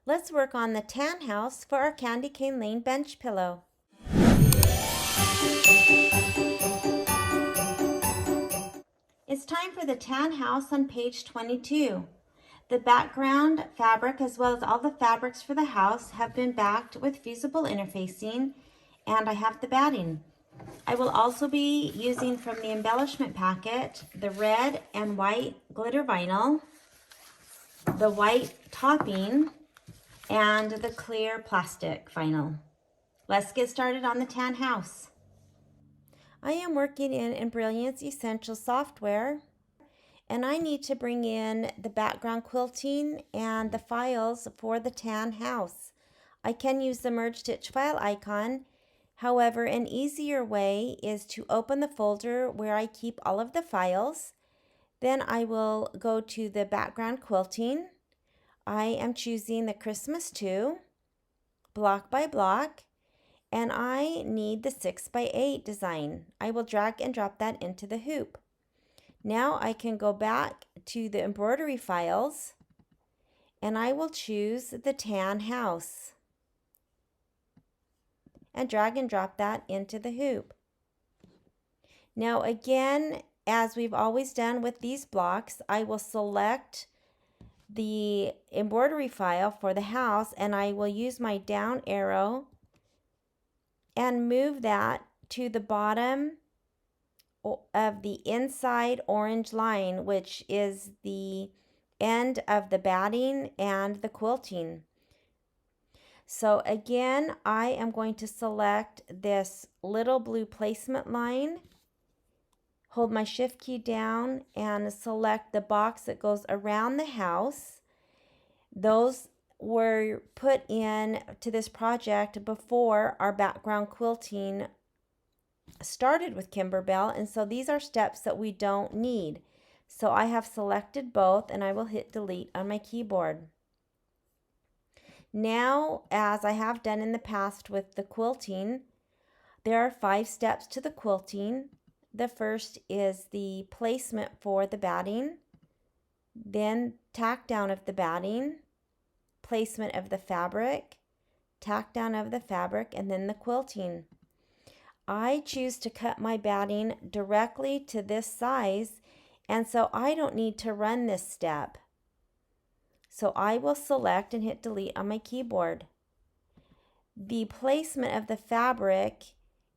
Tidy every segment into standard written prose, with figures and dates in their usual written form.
Let's work on the tan house for our Candy Cane Lane bench pillow. It's time for the tan house on page 22. The background fabric as well as all the fabrics for the house have been backed with fusible interfacing, and I have the batting. I will also be using from the embellishment packet the red and white glitter vinyl, the white topping, and the clear plastic vinyl. Let's get started on the tan house. I am working in Embellishment Essential software, and I need to bring in the background quilting and the files for the tan house. I can use the merge stitch file icon. However, an easier way is to open the folder where I keep all of the files. Then I will go to the background quilting. I am choosing the Christmas 2, block by block, and I need the 6x8 design. I will drag and drop that into the hoop. Now I can go back to the embroidery files, and I will choose the tan house and drag and drop that into the hoop. Now again, as we've always done with these blocks, I will select the embroidery file for the house, and I will use my down arrow and move that to the bottom of the inside orange line, which is the end of the batting and the quilting. So again, I am going to select this little blue placement line, hold my shift key down, and select the box that goes around the house. Those were put in to this project before our background quilting started with Kimberbell, and so these are steps that we don't need. So I have selected both, and I will hit delete on my keyboard. Now, as I have done in the past with the quilting, there are 5 steps to the quilting. The first is the placement for the batting, then tack down of the batting, placement of the fabric, tack down of the fabric, and then the quilting. I choose to cut my batting directly to this size, and so I don't need to run this step. So I will select and hit delete on my keyboard. The placement of the fabric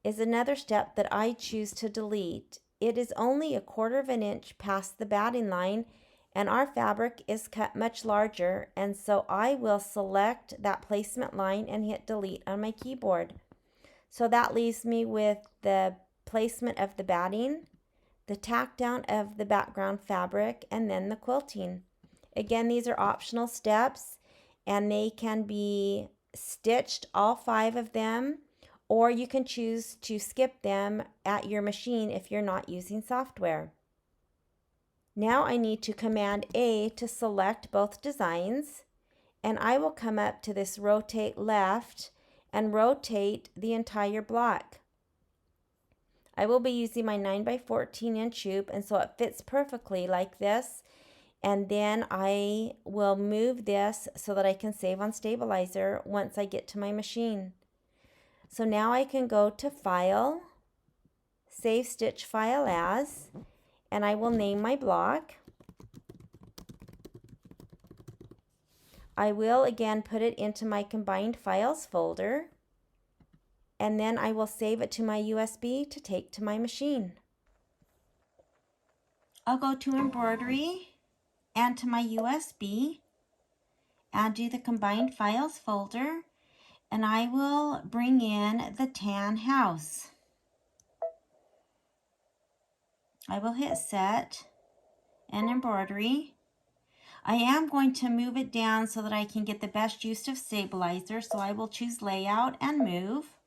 is another step that I choose to delete. It is only 1/4 of an inch past the batting line, and our fabric is cut much larger, and so I will select that placement line and hit delete on my keyboard. So that leaves me with the placement of the batting, the tack down of the background fabric, and then the quilting. Again, these are optional steps, and they can be stitched, all 5 of them, or you can choose to skip them at your machine if you're not using software. Now I need to Command A to select both designs, and I will come up to this rotate left and rotate the entire block. I will be using my 9x14 inch hoop, and so it fits perfectly like this, and then I will move this so that I can save on stabilizer once I get to my machine. So now I can go to File, Save Stitch File As, and I will name my block. I will again put it into my combined files folder, and then I will save it to my USB to take to my machine. I'll go to Embroidery and to my USB and do the combined files folder, and I will bring in the tan house. I will hit set and embroidery. I am going to move it down so that I can get the best use of stabilizer, so I will choose layout and move,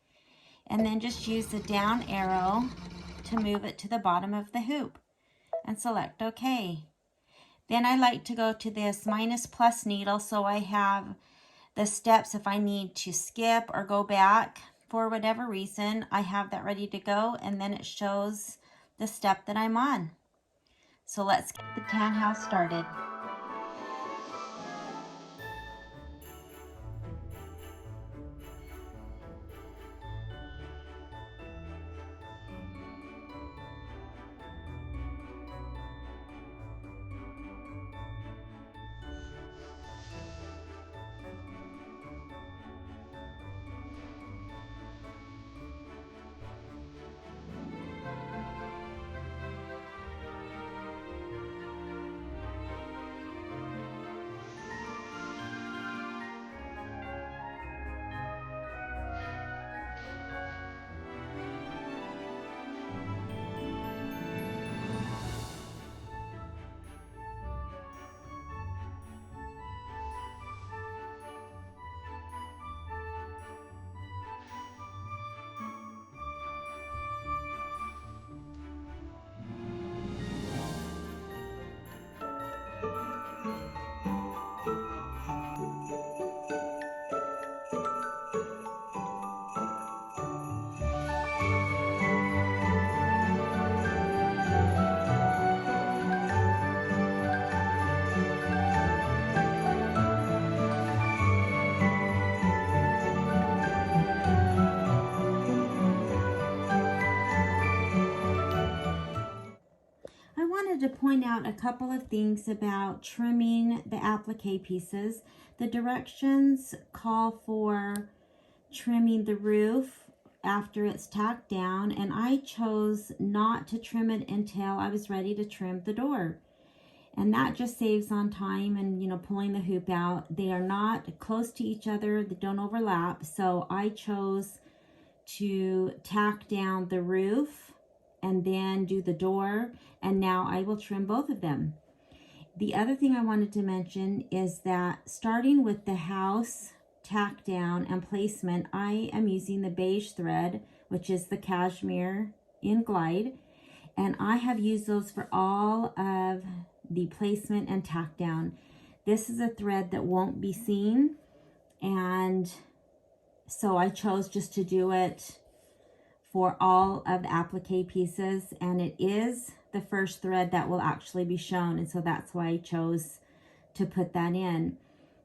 and then just use the down arrow to move it to the bottom of the hoop and select OK. Then I like to go to this minus+ needle so I have the steps if I need to skip or go back for whatever reason. I have that ready to go, and then it shows the step that I'm on. So let's get the tan house started. wanted to point out a couple of things about trimming the applique pieces. The directions call for trimming the roof after it's tacked down, and I chose not to trim it until I was ready to trim the door. And that just saves on time and, you know, pulling the hoop out. They are not close to each other, they don't overlap, so I chose to tack down the roof and then do the door, and now I will trim both of them. The other thing I wanted to mention is that starting with the house tack down and placement, I am using the beige thread, which is the Cashmere in Glide, and I have used those for all of the placement and tack down. This is a thread that won't be seen, and so I chose just to do it for all of the applique pieces, and it is the first thread that will actually be shown, and so that's why I chose to put that in.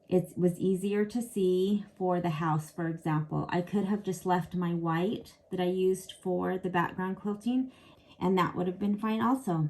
It was easier to see for the house, for example. I could have just left my white that I used for the background quilting, and that would have been fine also.